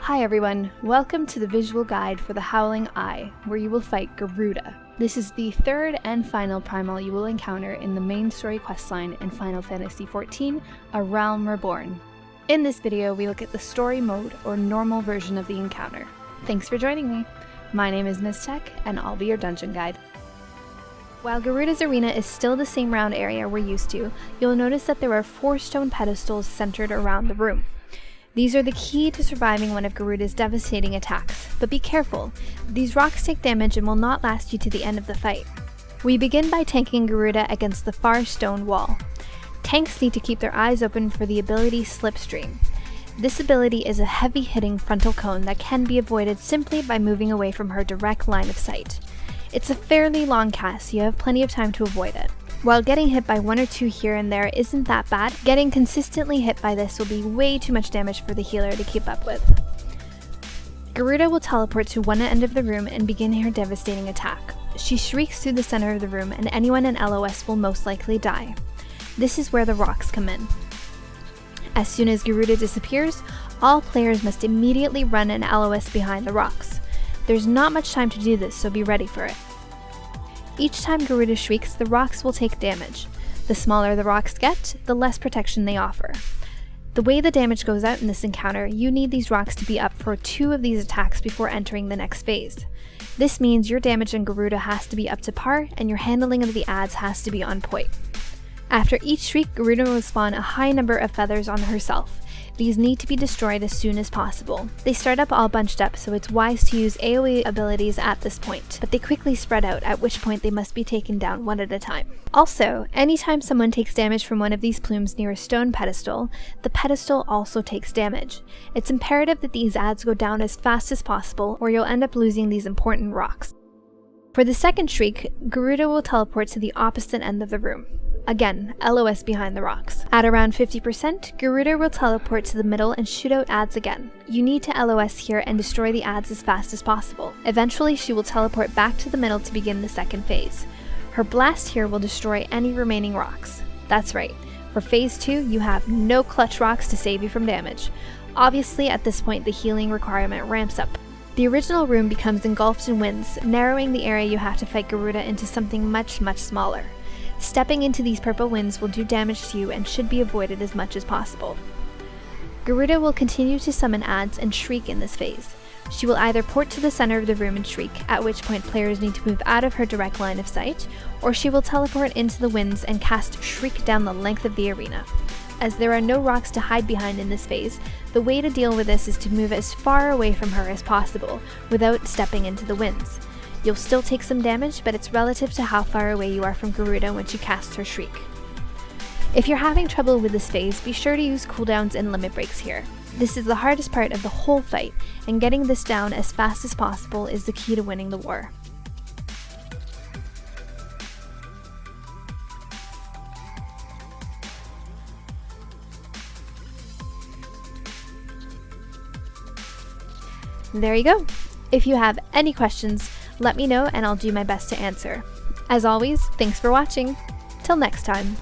Hi everyone, welcome to the visual guide for the Howling Eye, where you will fight Garuda. This is the third and final primal you will encounter in the main story questline in Final Fantasy XIV, A Realm Reborn. In this video, we look at the story mode or normal version of the encounter. Thanks for joining me. My name is Ms. Tech, and I'll be your dungeon guide. While Garuda's arena is still the same round area we're used to, you'll notice that there are 4 stone pedestals centered around the room. These are the key to surviving one of Garuda's devastating attacks, but be careful, these rocks take damage and will not last you to the end of the fight. We begin by tanking Garuda against the far stone wall. Tanks need to keep their eyes open for the ability SLIPSTREAM. This ability is a heavy-hitting frontal cone that can be avoided simply by moving away from her direct line of sight. It's a fairly long cast, so you have plenty of time to avoid it. While getting hit by 1 or 2 here and there isn't that bad, getting consistently hit by this will be way too much damage for the healer to keep up with. Garuda will teleport to one end of the room and begin her devastating attack. She shrieks through the center of the room and anyone in LOS will most likely die. This is where the rocks come in. As soon as Garuda disappears, all players must immediately run an LOS behind the rocks. There's not much time to do this, so be ready for it. Each time Garuda shrieks, the rocks will take damage. The smaller the rocks get, the less protection they offer. The way the damage goes out in this encounter, you need these rocks to be up for 2 of these attacks before entering the next phase. This means your damage on Garuda has to be up to par, and your handling of the adds has to be on point. After each shriek, Garuda will spawn a high number of feathers on herself. These need to be destroyed as soon as possible. They start up all bunched up, so it's wise to use AoE abilities at this point, but they quickly spread out, at which point they must be taken down one at a time. Also, anytime someone takes damage from one of these plumes near a stone pedestal, the pedestal also takes damage. It's imperative that these adds go down as fast as possible, or you'll end up losing these important rocks. For the second shriek, Garuda will teleport to the opposite end of the room. Again, LOS behind the rocks. At around 50%, Garuda will teleport to the middle and shoot out adds again. You need to LOS here and destroy the adds as fast as possible. Eventually, she will teleport back to the middle to begin the second phase. Her blast here will destroy any remaining rocks. That's right, for phase 2, you have no clutch rocks to save you from damage. Obviously, at this point, the healing requirement ramps up. The original room becomes engulfed in winds, narrowing the area you have to fight Garuda into something much smaller. Stepping into these purple winds will do damage to you and should be avoided as much as possible. Garuda will continue to summon adds and shriek in this phase. She will either port to the center of the room and shriek, at which point players need to move out of her direct line of sight, or she will teleport into the winds and cast Shriek down the length of the arena. As there are no rocks to hide behind in this phase, the way to deal with this is to move as far away from her as possible, without stepping into the winds. You'll still take some damage, but it's relative to how far away you are from Garuda when she casts her shriek. If you're having trouble with this phase, be sure to use cooldowns and limit breaks here. This is the hardest part of the whole fight, and getting this down as fast as possible is the key to winning the war. There you go. If you have any questions, let me know and I'll do my best to answer. As always, thanks for watching. Till next time.